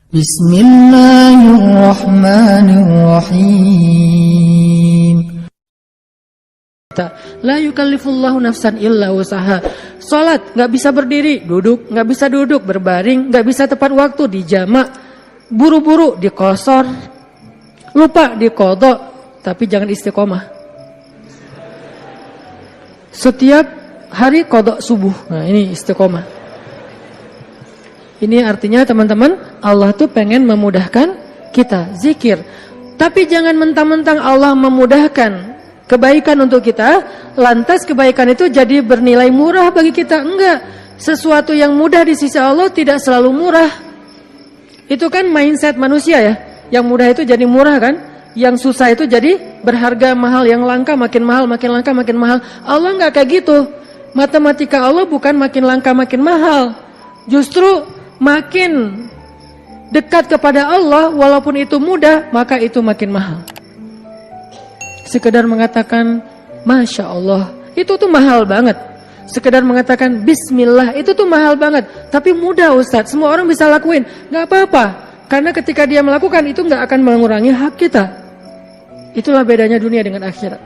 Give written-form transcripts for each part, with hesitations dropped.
Bismillahirrahmanirrahim. La yukallifullahu nafsan illa usaha. Salat nggak bisa berdiri, duduk nggak bisa duduk, berbaring nggak bisa tepat waktu, dijamak, buru-buru, dikosor, lupa, diqadha, tapi jangan istiqomah. Setiap hari qadha subuh. Nah, ini istiqomah. Ini artinya teman-teman, Allah tuh pengen memudahkan kita zikir. Tapi jangan mentang-mentang Allah memudahkan kebaikan untuk kita, lantas kebaikan itu jadi bernilai murah bagi kita. Enggak. Sesuatu yang mudah di sisi Allah tidak selalu murah. Itu kan mindset manusia ya. Yang mudah itu jadi murah kan? Yang susah itu jadi berharga, mahal. Yang langka makin mahal, makin langka makin mahal. Allah enggak kayak gitu. Matematika Allah bukan makin langka makin mahal. Justru makin dekat kepada Allah, walaupun itu mudah, maka itu makin mahal. Sekedar mengatakan Masya Allah, itu tuh mahal banget. Sekedar mengatakan Bismillah, itu tuh mahal banget. Tapi mudah Ustadz, semua orang bisa lakuin. Gak apa-apa, karena ketika dia melakukan itu gak akan mengurangi hak kita. Itulah bedanya dunia dengan akhirat.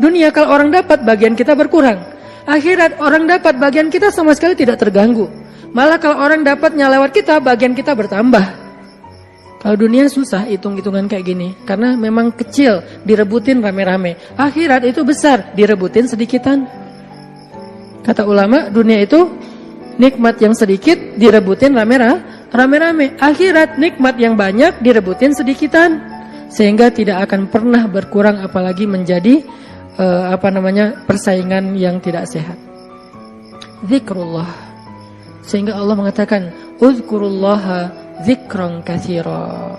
Dunia kalau orang dapat, bagian kita berkurang. Akhirat orang dapat, bagian kita sama sekali tidak terganggu. Malah kalau orang dapatnya lewat kita, bagian kita bertambah. Kalau dunia susah hitung-hitungan kayak gini, karena memang kecil, direbutin rame-rame. Akhirat itu besar, direbutin sedikitan. Kata ulama, dunia itu nikmat yang sedikit, direbutin rame-rame. Akhirat nikmat yang banyak, direbutin sedikitan. Sehingga tidak akan pernah berkurang, apalagi menjadi persaingan yang tidak sehat. Zikrullah. Sehingga Allah mengatakan uzkurullaha dzikran katsira.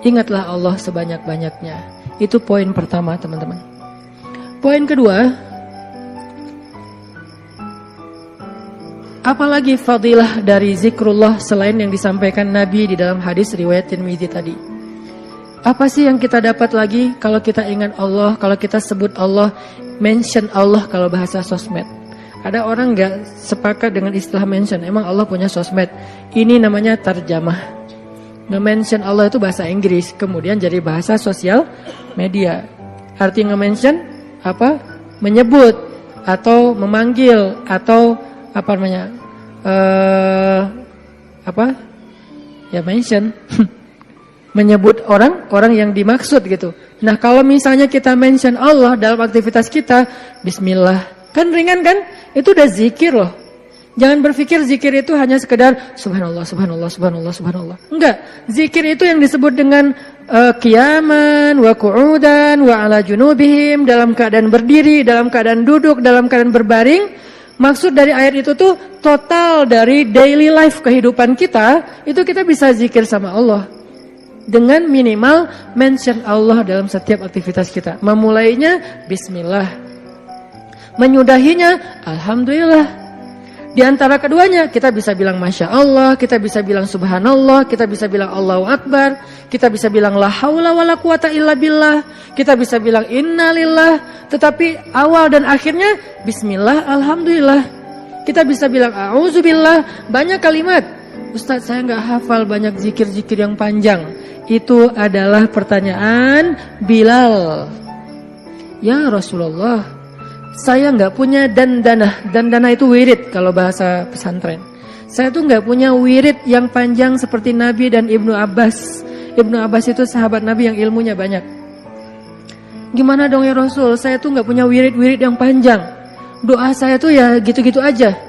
Ingatlah Allah sebanyak-banyaknya. Itu poin pertama, teman-teman. Poin kedua, apalagi fadilah dari zikrullah selain yang disampaikan Nabi di dalam hadis riwayat Tirmidzi tadi. Apa sih yang kita dapat lagi kalau kita ingat Allah, kalau kita sebut Allah, mention Allah kalau bahasa sosmed? Ada orang gak sepakat dengan istilah mention. Emang Allah punya sosmed. Ini namanya tarjamah. Nge-mention Allah itu bahasa Inggris, kemudian jadi bahasa sosial media. Arti nge-mention apa? Menyebut atau memanggil atau apa namanya? Ya mention. Menyebut orang yang dimaksud gitu. Nah, kalau misalnya kita mention Allah dalam aktivitas kita, bismillah. Kan ringan kan? Itu udah zikir loh. Jangan berpikir zikir itu hanya sekedar subhanallah, subhanallah, subhanallah, subhanallah. Enggak. Zikir itu yang disebut dengan qiyaman, wa qu'udan, wa ala junubihim, dalam keadaan berdiri, dalam keadaan duduk, dalam keadaan berbaring. Maksud dari ayat itu tuh total dari daily life kehidupan kita, itu kita bisa zikir sama Allah. Dengan minimal mention Allah dalam setiap aktivitas kita. Memulainya bismillah. Menyudahinya alhamdulillah. Di antara keduanya kita bisa bilang Masya Allah, kita bisa bilang Subhanallah, kita bisa bilang Allahu Akbar, kita bisa bilang La haula wala quwata illa billah, kita bisa bilang Innalillah. Tetapi awal dan akhirnya Bismillah, Alhamdulillah. Kita bisa bilang A'udzubillah. Banyak kalimat. Ustaz, saya gak hafal banyak zikir-zikir yang panjang. Itu adalah pertanyaan Bilal. Ya Rasulullah, saya nggak punya dandanah. Dandanah itu wirid kalau bahasa pesantren. Saya tuh nggak punya wirid yang panjang seperti Nabi dan Ibnu Abbas. Ibnu Abbas itu sahabat Nabi yang ilmunya banyak. Gimana dong ya Rasul? Saya tuh nggak punya wirid-wirid yang panjang. Doa saya tuh ya gitu-gitu aja.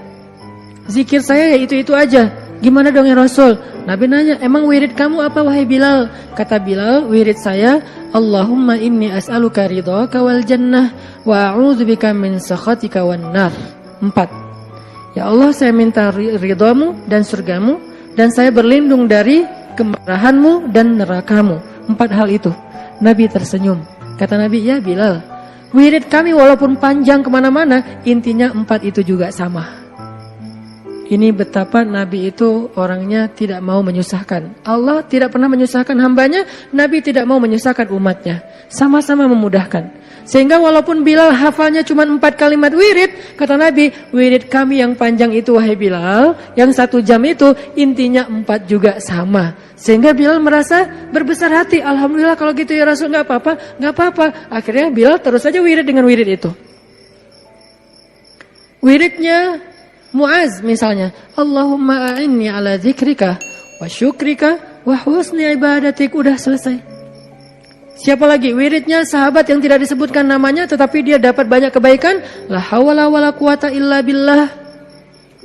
Zikir saya ya itu-itu aja. Gimana dong ya Rasul? Nabi nanya, emang wirid kamu apa wahai Bilal? Kata Bilal, wirid saya Allahumma inni as'aluka ridhaka wal jannah wa a'udzubika min sakhatika wan nar. 4. Ya Allah, saya minta ridhamu dan surgamu, dan saya berlindung dari kemarahanmu dan nerakamu. 4 hal itu. Nabi tersenyum. Kata Nabi, ya Bilal, wirid kami walaupun panjang kemana-mana, intinya 4 itu juga sama. Ini betapa Nabi itu orangnya tidak mau menyusahkan. Allah tidak pernah menyusahkan hambanya, Nabi tidak mau menyusahkan umatnya. Sama-sama memudahkan. Sehingga walaupun Bilal hafalnya cuma 4 kalimat wirid, kata Nabi, wirid kami yang panjang itu wahai Bilal, yang 1 jam itu intinya 4 juga sama. Sehingga Bilal merasa berbesar hati, alhamdulillah kalau gitu ya Rasul, gak apa-apa. Akhirnya Bilal terus saja wirid dengan wirid itu. Wiridnya Muaz misalnya, Allahumma a'inni ala zikrika wa syukrika wa husni ibadatik, udah selesai. Siapa lagi? Wiridnya sahabat yang tidak disebutkan namanya tetapi dia dapat banyak kebaikan, la haula wala quwata illa billah.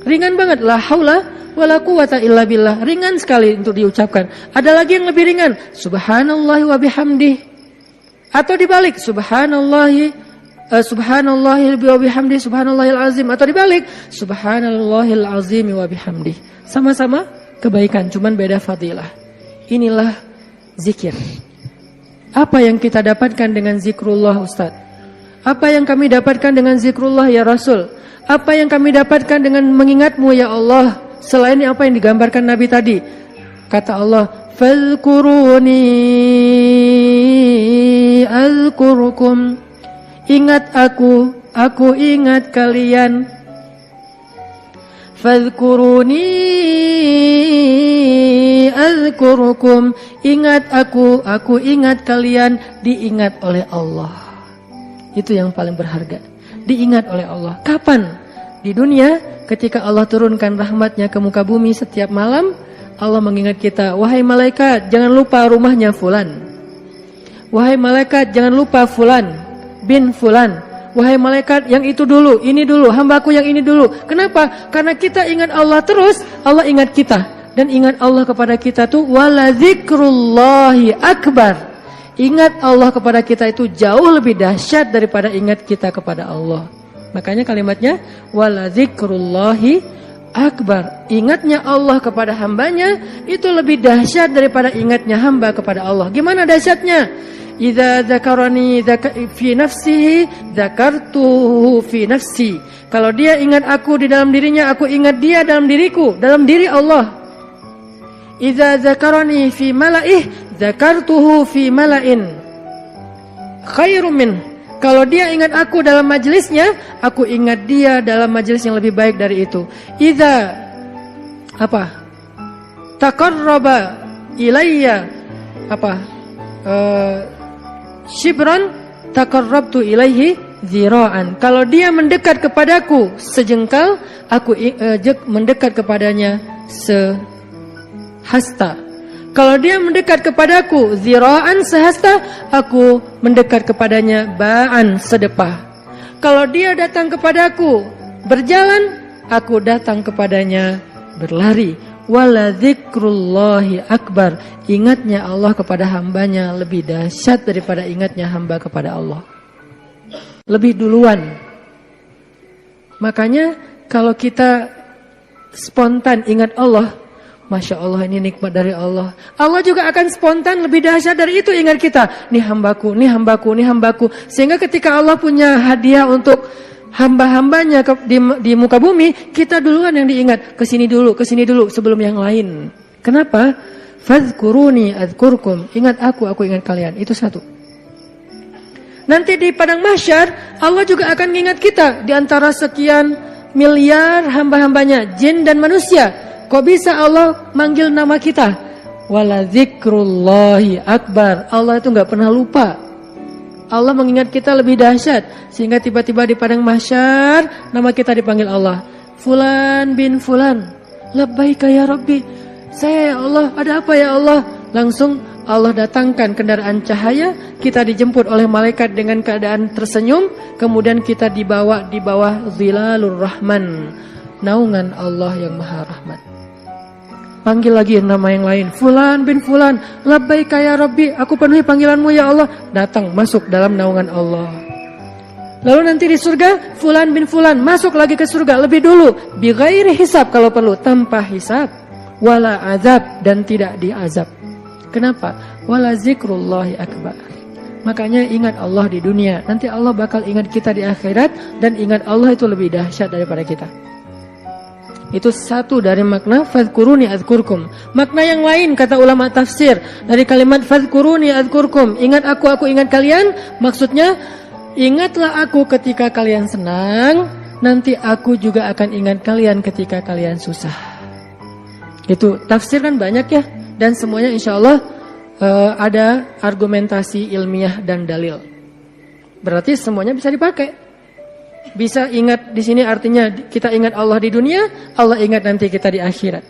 Ringan banget, la haula wala quwata illa billah, ringan sekali untuk diucapkan. Ada lagi yang lebih ringan, subhanallahi wa bihamdih. Atau dibalik, subhanallahil wa bihamdi subhanallahil azim, atau dibalik subhanallahil azim wa bihamdi. Sama-sama kebaikan, cuman beda fadilah. Inilah zikir. Apa yang kita dapatkan dengan zikrullah Ustaz? Apa yang kami dapatkan dengan zikrullah ya Rasul? Apa yang kami dapatkan dengan mengingatmu ya Allah? Selain apa yang digambarkan Nabi tadi. Kata Allah, fadhkuruni azkurukum. Ingat aku ingat kalian. Fadhkuruni azkurukum. Ingat aku ingat kalian, diingat oleh Allah. Itu yang paling berharga. Diingat oleh Allah. Kapan? Di dunia, ketika Allah turunkan rahmatnya ke muka bumi setiap malam, Allah mengingat kita, wahai malaikat, jangan lupa rumahnya fulan. Wahai malaikat, jangan lupa fulan bin fulan. Wahai malaikat, yang itu dulu, ini dulu, hambaku yang ini dulu. Kenapa? Karena kita ingat Allah terus, Allah ingat kita. Dan ingat Allah kepada kita tuh wala zikrullahi akbar. Ingat Allah kepada kita itu jauh lebih dahsyat daripada ingat kita kepada Allah. Makanya kalimatnya wala zikrullahi akbar. Ingatnya Allah kepada hambanya itu lebih dahsyat daripada ingatnya hamba kepada Allah. Gimana dahsyatnya? Idza dzakarani fi nafsihi dzakartuhu fi nafsi. Kalau dia ingat aku di dalam dirinya, aku ingat dia dalam diriku, dalam diri Allah. Idza dzakarani fi mala'ih dzakartuhu fi mala'in khairum min. Kalau dia ingat aku dalam majelisnya, aku ingat dia dalam majelis yang lebih baik dari itu. Idza taqarraba ilayya shibran taqarrabtu ilaihi zira'an. Kalau dia mendekat kepadaku sejengkal, aku mendekat kepadanya sehasta. Kalau dia mendekat kepadaku zira'an sehasta, aku mendekat kepadanya ba'an sedepah. Kalau dia datang kepadaku berjalan, aku datang kepadanya berlari. Wala dzikrullahi akbar. Ingatnya Allah kepada hambanya lebih dahsyat daripada ingatnya hamba kepada Allah. Lebih duluan. Makanya kalau kita spontan ingat Allah, Masya Allah, ini nikmat dari Allah. Allah juga akan spontan lebih dahsyat dari itu ingat kita. Nih hambaku, nih hambaku, nih hambaku. Sehingga ketika Allah punya hadiah untuk hamba-hambanya di muka bumi, kita duluan yang diingat. Kesini dulu sebelum yang lain. Kenapa? Fadhkuruni adzkurkum. Ingat aku ingat kalian. Itu satu. Nanti di padang mahsyar, Allah juga akan mengingat kita. Di antara sekian miliar hamba-hambanya, jin dan manusia. Kok bisa Allah manggil nama kita? Wala dzikrullahi akbar. Allah itu gak pernah lupa. Allah mengingat kita lebih dahsyat. Sehingga tiba-tiba di padang mahsyar, nama kita dipanggil Allah. Fulan bin fulan. Labbaika ya Rabbi. Saya ya Allah, ada apa ya Allah? Langsung Allah datangkan kendaraan cahaya. Kita dijemput oleh malaikat dengan keadaan tersenyum. Kemudian kita dibawa di bawah zilalur rahman, naungan Allah yang maha rahmat. Panggil lagi nama yang lain. Fulan bin fulan. Labbaika ya Rabbi. Aku penuhi panggilanmu ya Allah. Datang masuk dalam naungan Allah. Lalu nanti di surga, fulan bin fulan masuk lagi ke surga lebih dulu. Bi ghairi hisab kalau perlu, tanpa hisab. Wala azab, dan tidak diazab. Kenapa? Wala zikrullahi akbar. Makanya ingat Allah di dunia. Nanti Allah bakal ingat kita di akhirat. Dan ingat Allah itu lebih dahsyat daripada kita. Itu satu dari makna fadhkuruni adzkurkum. Makna yang lain kata ulama tafsir dari kalimat fadhkuruni adzkurkum, ingat aku ingat kalian, maksudnya ingatlah aku ketika kalian senang, nanti aku juga akan ingat kalian ketika kalian susah. Itu tafsir kan banyak ya, dan semuanya insyaallah ada argumentasi ilmiah dan dalil. Berarti semuanya bisa dipakai. Bisa ingat di sini artinya kita ingat Allah di dunia, Allah ingat nanti kita di akhirat.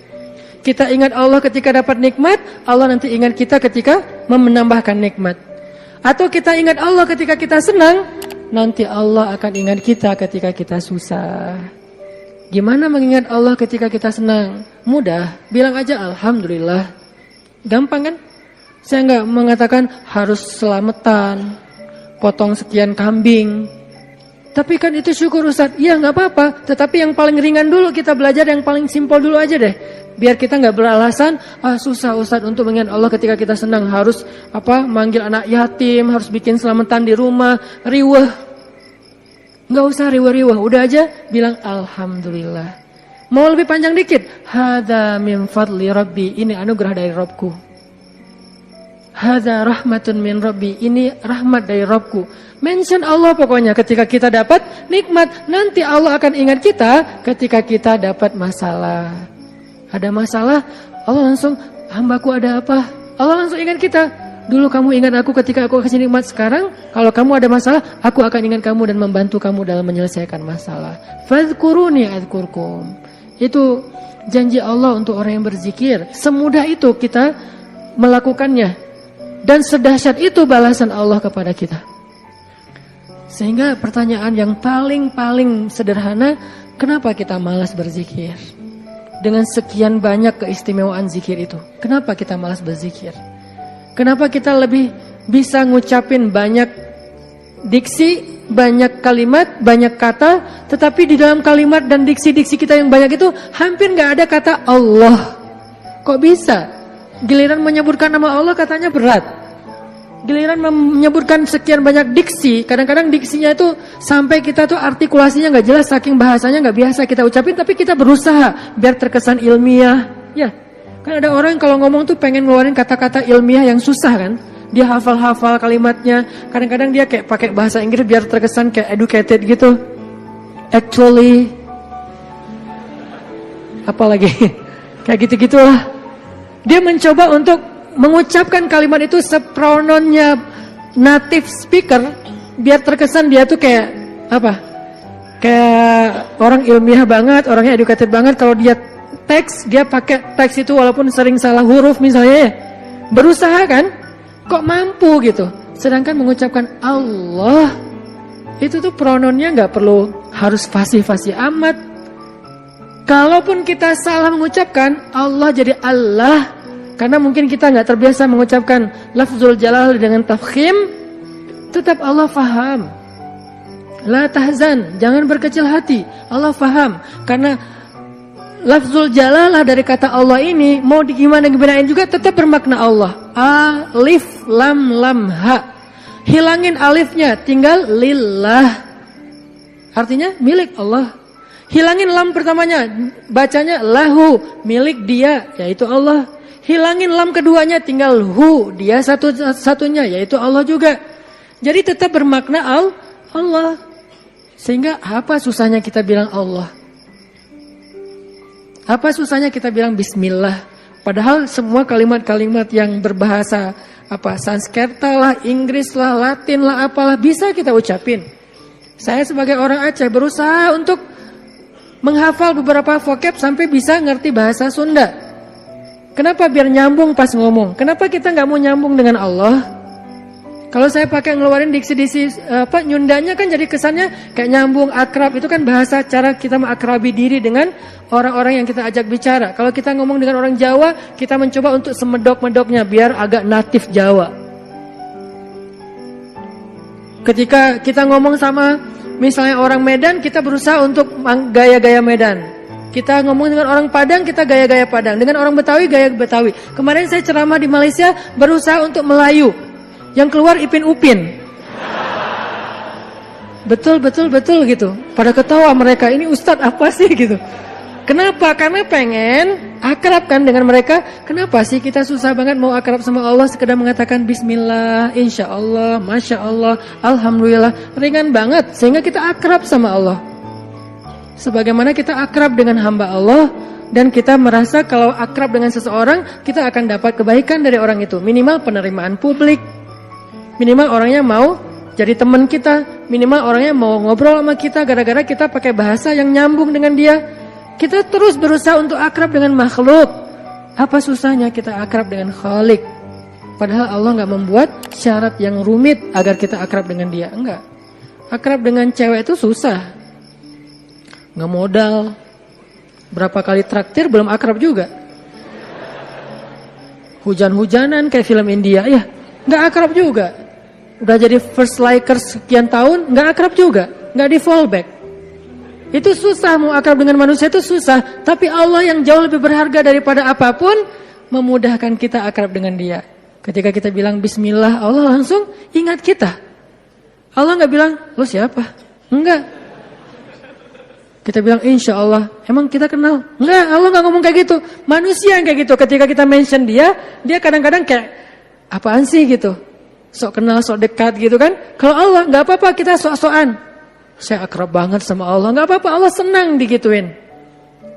Kita ingat Allah ketika dapat nikmat, Allah nanti ingat kita ketika menambahkan nikmat. Atau kita ingat Allah ketika kita senang, nanti Allah akan ingat kita ketika kita susah. Gimana mengingat Allah ketika kita senang? Mudah, bilang aja alhamdulillah. Gampang kan? Saya enggak mengatakan harus selamatan, potong sekian kambing. Tapi kan itu syukur Ustaz. Iya enggak apa-apa, tetapi yang paling ringan dulu kita belajar, yang paling simpel dulu aja deh. Biar kita enggak beralasan, susah Ustaz untuk mengingat Allah ketika kita senang, harus manggil anak yatim, harus bikin selamatan di rumah, riweh. Enggak usah riweh-riweh, udah aja bilang alhamdulillah. Mau lebih panjang dikit, hadza min fadli rabbi, ini anugerah dari Rabbku. Hadza rahmatun min rabbi, ini rahmat dari Rabbku. Mention Allah pokoknya ketika kita dapat nikmat, nanti Allah akan ingat kita ketika kita dapat masalah. Ada masalah, Allah langsung, hambaku ada apa? Allah langsung ingat kita. Dulu kamu ingat aku ketika aku kasih nikmat, sekarang kalau kamu ada masalah, aku akan ingat kamu dan membantu kamu dalam menyelesaikan masalah. Fadhkuruni adzkurkum. Itu janji Allah untuk orang yang berzikir. Semudah itu kita melakukannya. Dan sedahsyat itu balasan Allah kepada kita. Sehingga pertanyaan yang paling sederhana, kenapa kita malas berzikir? Dengan sekian banyak keistimewaan zikir itu, kenapa kita malas berzikir? Kenapa kita lebih bisa ngucapin banyak diksi, banyak kalimat, banyak kata, tetapi di dalam kalimat dan diksi-diksi kita yang banyak itu hampir gak ada kata Allah? Kok bisa? Giliran menyebutkan nama Allah katanya berat. Giliran menyebutkan sekian banyak diksi, kadang-kadang diksinya itu sampai kita tuh artikulasinya gak jelas, saking bahasanya gak biasa kita ucapin, tapi kita berusaha biar terkesan ilmiah. Ya, kan ada orang kalau ngomong tuh pengen ngeluarin kata-kata ilmiah yang susah kan. Dia hafal-hafal kalimatnya, kadang-kadang dia kayak pakai bahasa Inggris biar terkesan kayak educated gitu. Actually, apalagi kayak gitu-gitulah. Dia mencoba untuk mengucapkan kalimat itu seprononnya native speaker, biar terkesan dia tuh kayak kayak orang ilmiah banget, orangnya educated banget. Kalau dia teks, dia pakai teks itu walaupun sering salah huruf misalnya ya. Berusaha kan? Kok mampu gitu. Sedangkan mengucapkan Allah itu tuh prononnya gak perlu harus fasih-fasih amat. Kalaupun kita salah mengucapkan Allah jadi Allah, karena mungkin kita nggak terbiasa mengucapkan lafzul jalal dengan tafkhim, tetap Allah faham. La tahzan, jangan berkecil hati. Allah faham. Karena lafzul jalalah dari kata Allah ini mau gimana juga tetap bermakna Allah. Alif lam lam ha. Hilangin alifnya, tinggal lillah. Artinya milik Allah. Hilangin lam pertamanya, bacanya lahu, milik dia, yaitu Allah. Hilangin lam keduanya, tinggal hu, dia satu-satunya, yaitu Allah juga. Jadi tetap bermakna Allah. Sehingga apa susahnya kita bilang Allah? Apa susahnya kita bilang bismillah? Padahal semua kalimat-kalimat yang berbahasa Sanskerta lah, Inggris lah, Latin lah, apalah bisa kita ucapin. Saya sebagai orang Aceh berusaha untuk menghafal beberapa vocab sampai bisa ngerti bahasa Sunda. Kenapa? Biar nyambung pas ngomong. Kenapa kita nggak mau nyambung dengan Allah? Kalau saya pakai ngeluarin diksi-diksi nyundanya kan jadi kesannya kayak nyambung, akrab. Itu kan bahasa cara kita mengakrabi diri dengan orang-orang yang kita ajak bicara. Kalau kita ngomong dengan orang Jawa, kita mencoba untuk semedok-medoknya biar agak natif Jawa. Ketika kita ngomong sama misalnya orang Medan, kita berusaha untuk gaya-gaya Medan. Kita ngomong dengan orang Padang, kita gaya-gaya Padang. Dengan orang Betawi, gaya Betawi. Kemarin saya ceramah di Malaysia, berusaha untuk Melayu. Yang keluar Ipin Upin. Betul gitu. Pada ketawa mereka, ini Ustadz apa sih gitu. Kenapa? Karena pengen akrab kan dengan mereka. Kenapa sih kita susah banget mau akrab sama Allah, sekedar mengatakan bismillah, insya Allah, masya Allah, alhamdulillah. Ringan banget sehingga kita akrab sama Allah. Sebagaimana kita akrab dengan hamba Allah, dan kita merasa kalau akrab dengan seseorang, kita akan dapat kebaikan dari orang itu. Minimal penerimaan publik, minimal orangnya mau jadi teman kita, minimal orangnya mau ngobrol sama kita gara-gara kita pakai bahasa yang nyambung dengan dia. Kita terus berusaha untuk akrab dengan makhluk. Apa susahnya kita akrab dengan Khalik? Padahal Allah nggak membuat syarat yang rumit agar kita akrab dengan dia. Enggak. Akrab dengan cewek itu susah. Nggak modal. Berapa kali traktir belum akrab juga. Hujan-hujanan kayak film India. Ya, nggak akrab juga. Udah jadi first likers sekian tahun, nggak akrab juga. Nggak di fallback. Itu susah, mau akrab dengan manusia itu susah. Tapi Allah yang jauh lebih berharga daripada apapun, memudahkan kita akrab dengan dia. Ketika kita bilang bismillah, Allah langsung ingat kita. Allah nggak bilang, lo siapa? Enggak. Kita bilang insya Allah, emang kita kenal? Enggak, Allah nggak ngomong kayak gitu. Manusia yang kayak gitu, ketika kita mention dia kadang-kadang kayak, apaan sih gitu. Sok kenal, sok dekat gitu kan. Kalau Allah nggak apa-apa, kita sok-sokan. Saya akrab banget sama Allah, nggak apa-apa, Allah senang digituin.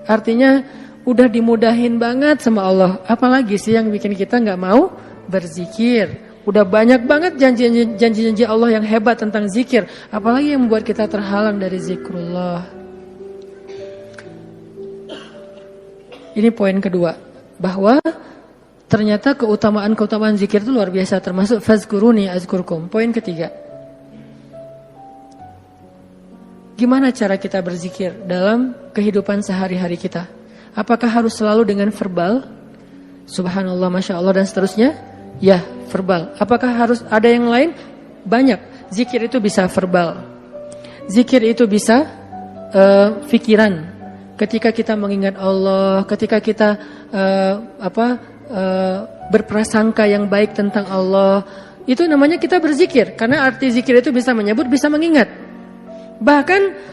Artinya udah dimudahin banget sama Allah. Apalagi sih yang bikin kita nggak mau berzikir? Udah banyak banget janji-janji Allah yang hebat tentang zikir. Apalagi yang membuat kita terhalang dari zikrullah. Ini poin kedua, bahwa ternyata keutamaan zikir itu luar biasa, termasuk fazkuruni azkurkum. Poin ketiga, gimana cara kita berzikir dalam kehidupan sehari-hari kita? Apakah harus selalu dengan verbal? Subhanallah, Masya Allah dan seterusnya? Ya, verbal. Apakah harus ada yang lain? Banyak. Zikir itu bisa verbal. Zikir itu bisa fikiran. Ketika kita mengingat Allah, ketika kita berprasangka yang baik tentang Allah, itu namanya kita berzikir. Karena arti zikir itu bisa menyebut, bisa mengingat. Bahkan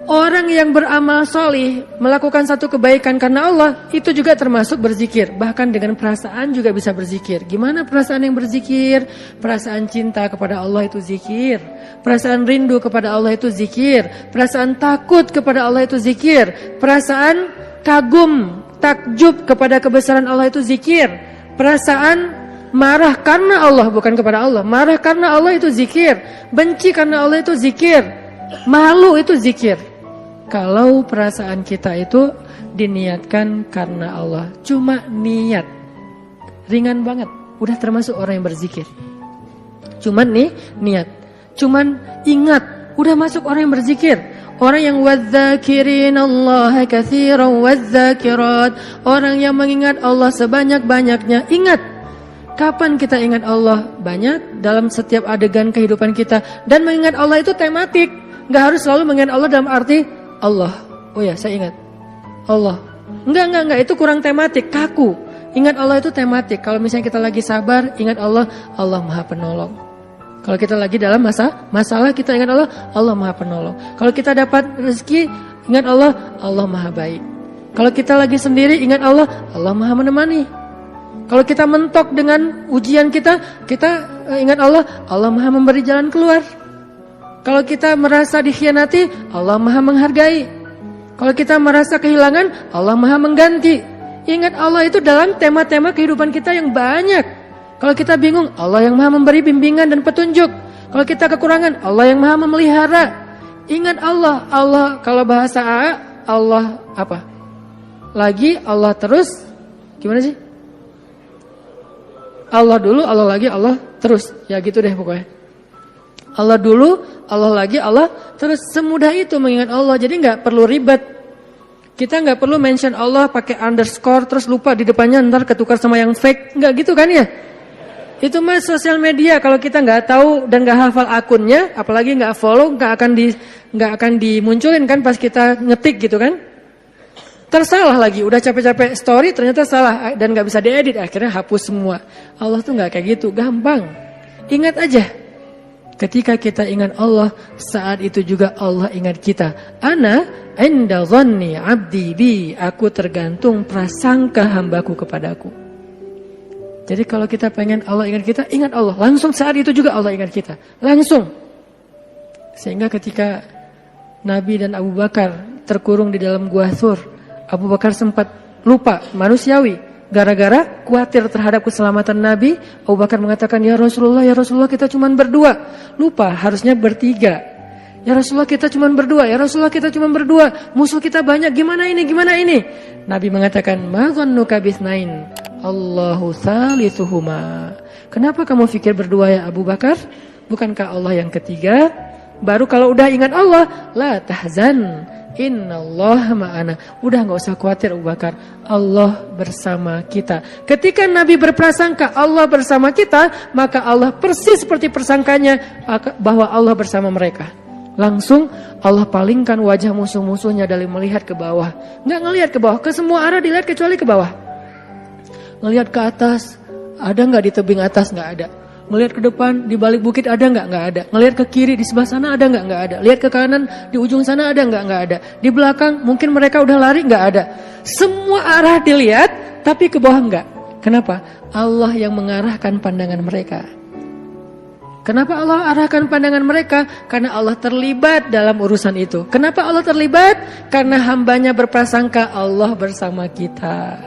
orang yang beramal solih, melakukan satu kebaikan karena Allah, itu juga termasuk berzikir. Bahkan dengan perasaan juga bisa berzikir. Gimana perasaan yang berzikir? Perasaan cinta kepada Allah itu zikir. Perasaan rindu kepada Allah itu zikir. Perasaan takut kepada Allah itu zikir. Perasaan kagum, takjub kepada kebesaran Allah itu zikir. Perasaan marah karena Allah, bukan kepada Allah. Marah karena Allah itu zikir. Benci karena Allah itu zikir. Malu itu zikir. Kalau perasaan kita itu diniatkan karena Allah, cuma niat, ringan banget, udah termasuk orang yang berzikir. Cuman nih niat, cuman ingat, udah masuk orang yang berzikir. Orang yang wadzakirin-Allah katsiran wadzakirat, orang yang mengingat Allah sebanyak-banyaknya. Ingat, kapan kita ingat Allah? Banyak, dalam setiap adegan kehidupan kita. Dan mengingat Allah itu tematik, gak harus selalu mengingat Allah dalam arti Allah. Oh ya, saya ingat Allah. Enggak, itu kurang tematik, kaku. Ingat Allah itu tematik. Kalau misalnya kita lagi sabar, ingat Allah, Allah Maha Penolong. Kalau kita lagi dalam masalah, kita ingat Allah, Allah Maha Penolong. Kalau kita dapat rezeki, ingat Allah, Allah Maha Baik. Kalau kita lagi sendiri, ingat Allah, Allah Maha Menemani. Kalau kita mentok dengan ujian kita ingat Allah, Allah Maha Memberi jalan keluar. Kalau kita merasa dikhianati, Allah Maha Menghargai. Kalau kita merasa kehilangan, Allah Maha Mengganti. Ingat Allah itu dalam tema-tema kehidupan kita yang banyak. Kalau kita bingung, Allah yang Maha Memberi bimbingan dan petunjuk. Kalau kita kekurangan, Allah yang Maha Memelihara. Ingat Allah, Allah kalau bahasa Allah apa? Lagi Allah terus, gimana sih? Allah dulu, Allah lagi, Allah terus. Ya gitu deh pokoknya. Allah dulu, Allah lagi, Allah terus. Semudah itu mengingat Allah. Jadi gak perlu ribet. Kita gak perlu mention Allah pakai underscore terus lupa di depannya ntar ketukar sama yang fake. Gak gitu kan ya? Itu mah sosial media. Kalau kita gak tahu dan gak hafal akunnya, apalagi gak follow, gak akan dimunculin kan pas kita ngetik gitu kan. Tersalah lagi, udah capek-capek story ternyata salah dan gak bisa diedit, akhirnya hapus semua. Allah tuh gak kayak gitu, gampang. Ingat aja. Ketika kita ingat Allah, saat itu juga Allah ingat kita. Ana inda dhanni abdi bi, aku tergantung prasangka hambaku kepadaku. Jadi kalau kita pengen Allah ingat kita, ingat Allah. Langsung saat itu juga Allah ingat kita. Langsung. Sehingga ketika Nabi dan Abu Bakar terkurung di dalam gua Thur, Abu Bakar sempat lupa, manusiawi. Gara-gara khawatir terhadap keselamatan Nabi, Abu Bakar mengatakan, ya Rasulullah kita cuma berdua. Lupa, harusnya bertiga. Ya Rasulullah kita cuma berdua, ya Rasulullah kita cuma berdua. Musuh kita banyak, gimana ini? Nabi mengatakan, ma dhannuka bitsnain, Allahu thalithuhuma. Kenapa kamu pikir berdua ya Abu Bakar? Bukankah Allah yang ketiga? Baru kalau udah ingat Allah, la tahzan, innallaha ma'ana. Udah gak usah khawatir Abu Bakar, Allah bersama kita. Ketika Nabi berprasangka Allah bersama kita, maka Allah persis seperti persangkanya bahwa Allah bersama mereka. Langsung Allah palingkan wajah musuh-musuhnya dari melihat ke bawah. Gak ngelihat ke bawah, ke semua arah dilihat kecuali ke bawah. Ngelihat ke atas, ada gak di tebing atas? Gak ada. Ngelihat ke depan, di balik bukit ada nggak? Nggak ada. Ngelihat ke kiri, di sebelah sana ada nggak? Nggak ada. Lihat ke kanan, di ujung sana ada nggak? Nggak ada. Di belakang, mungkin mereka udah lari, nggak ada. Semua arah dilihat, tapi ke bawah nggak. Kenapa? Allah yang mengarahkan pandangan mereka. Kenapa Allah arahkan pandangan mereka? Karena Allah terlibat dalam urusan itu. Kenapa Allah terlibat? Karena hambanya berprasangka Allah bersama kita.